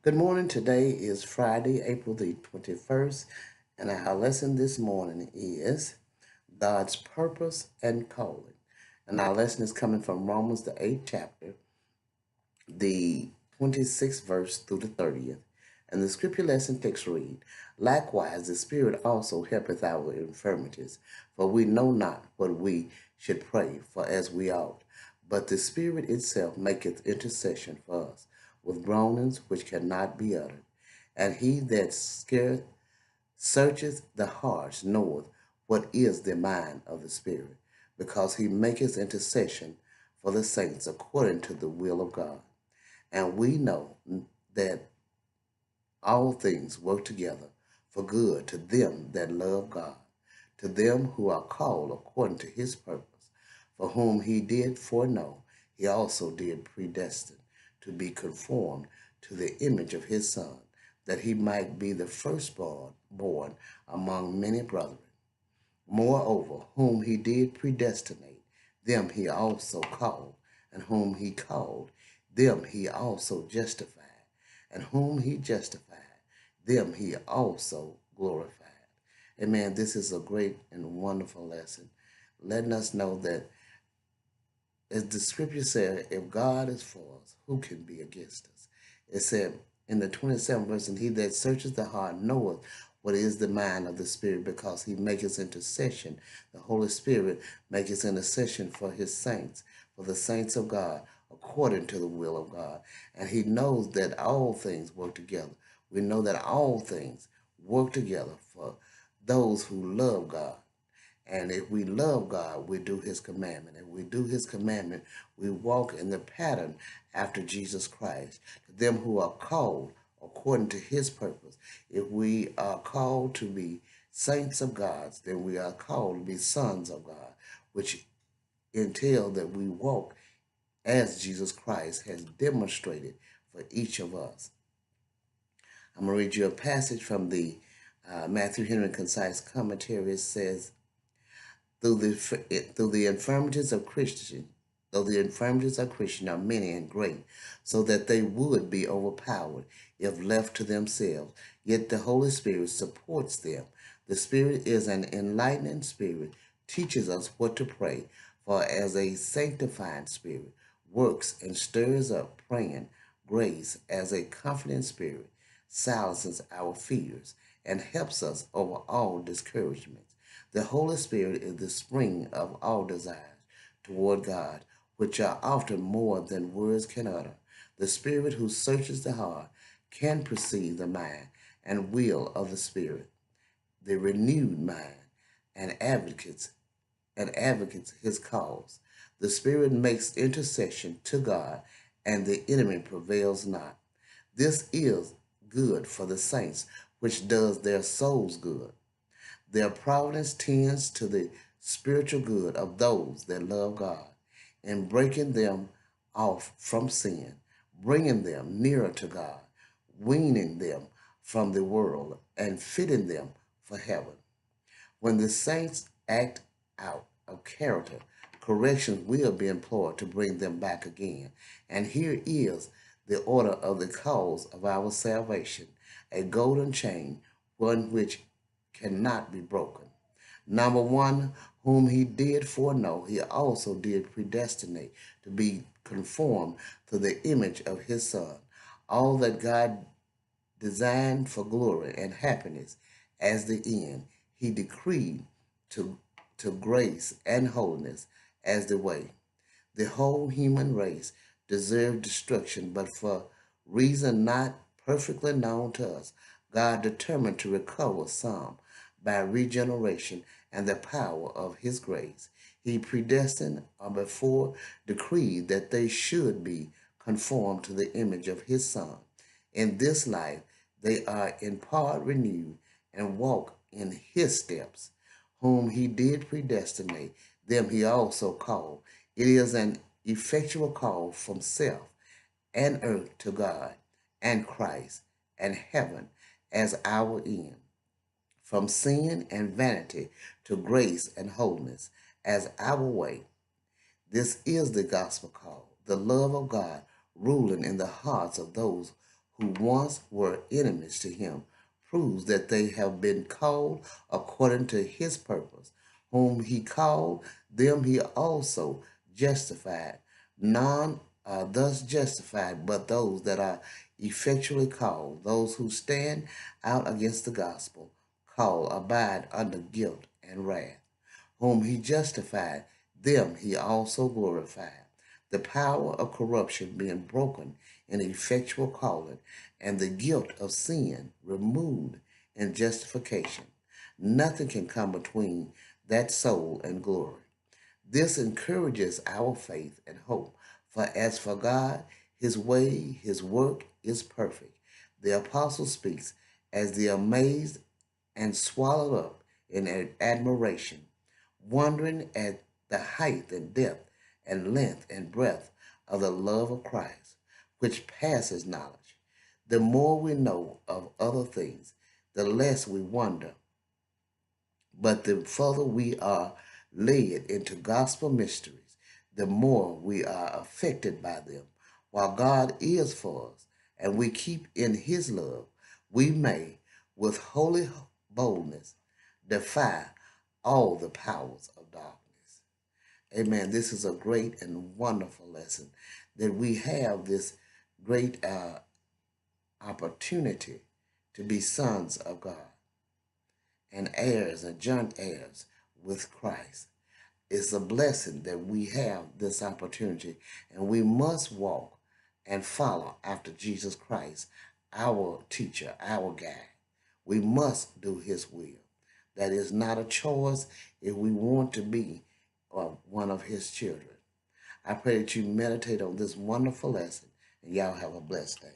Good morning. Today is Friday, April the 21st, and our lesson this morning is God's purpose and calling. And our lesson is coming from Romans, the 8th chapter, the 26th verse through the 30th. And the scripture lesson text read, Likewise, the Spirit also helpeth our infirmities, for we know not what we should pray for as we ought. But the Spirit itself maketh intercession for us with groanings which cannot be uttered. And he that scarce searcheth the hearts knoweth what is the mind of the Spirit, because he maketh intercession for the saints according to the will of God. And we know that all things work together for good to them that love God, to them who are called according to his purpose, for whom he did foreknow, he also did predestine to be conformed to the image of his Son, that he might be the firstborn born among many brethren. Moreover, whom he did predestinate, them he also called, and whom he called, them he also justified, and whom he justified, them he also glorified. Amen. This is a great and wonderful lesson, letting us know that, as the scripture said, if God is for us, who can be against us? It said in the 27th verse, and he that searches the heart knoweth what is the mind of the Spirit, because he maketh intercession. The Holy Spirit maketh intercession for his saints, for the saints of God, according to the will of God. And he knows that all things work together. We know that all things work together for those who love God. And if we love God, we do his commandment. If we do his commandment, we walk in the pattern after Jesus Christ. To them who are called according to his purpose. If we are called to be saints of God, then we are called to be sons of God, which entail that we walk as Jesus Christ has demonstrated for each of us. I'm going to read you a passage from the Matthew Henry Concise Commentary. It says, through the infirmities of Christian, though the infirmities of Christian are many and great, so that they would be overpowered if left to themselves, yet the Holy Spirit supports them. The Spirit is an enlightening Spirit, teaches us what to pray for as a sanctifying Spirit, works and stirs up praying grace as a confident Spirit, silences our fears, and helps us over all discouragements. The Holy Spirit is the spring of all desires toward God, which are often more than words can utter. The Spirit who searches the heart can perceive the mind and will of the Spirit, the renewed mind, and advocates his cause. The Spirit makes intercession to God, and the enemy prevails not. This is good for the saints, which does their souls good. Their providence tends to the spiritual good of those that love God, in breaking them off from sin, bringing them nearer to God, weaning them from the world, and fitting them for heaven. When the saints act out of character, corrections will be employed to bring them back again. And here is the order of the cause of our salvation, a golden chain, one which cannot be broken. Number one, whom he did foreknow, he also did predestinate to be conformed to the image of his Son. All that God designed for glory and happiness as the end, he decreed to, to grace and holiness as the way. The whole human race deserved destruction, but for reason not perfectly known to us, God determined to recover some by regeneration and the power of his grace. He predestined or before decreed that they should be conformed to the image of his Son. In this life, they are in part renewed and walk in his steps. Whom he did predestinate, them he also called. It is an effectual call from self and earth to God and Christ and heaven as our end, from sin and vanity to grace and holiness as our way. This is the gospel call, the love of God ruling in the hearts of those who once were enemies to him, proves that they have been called according to his purpose. Whom he called, them he also justified. None are thus justified but those that are effectually called. Those who stand out against the gospel, call, abide under guilt and wrath. Whom he justified, them he also glorified. The power of corruption being broken in effectual calling, and the guilt of sin removed in justification. Nothing can come between that soul and glory. This encourages our faith and hope. For as for God, his way, his work is perfect. The apostle speaks as the amazed and swallowed up in admiration, wondering at the height and depth and length and breadth of the love of Christ, which passes knowledge. The more we know of other things, the less we wonder, but the further we are led into gospel mysteries, the more we are affected by them. While God is for us and we keep in his love, we may, with holy boldness, defy all the powers of darkness. Amen. This is a great and wonderful lesson that we have this great opportunity to be sons of God and heirs and joint heirs with Christ. It's a blessing that we have this opportunity, and we must walk and follow after Jesus Christ, our teacher, our guide. We must do his will. That is not a choice if we want to be one of his children. I pray that you meditate on this wonderful lesson, and y'all have a blessed day.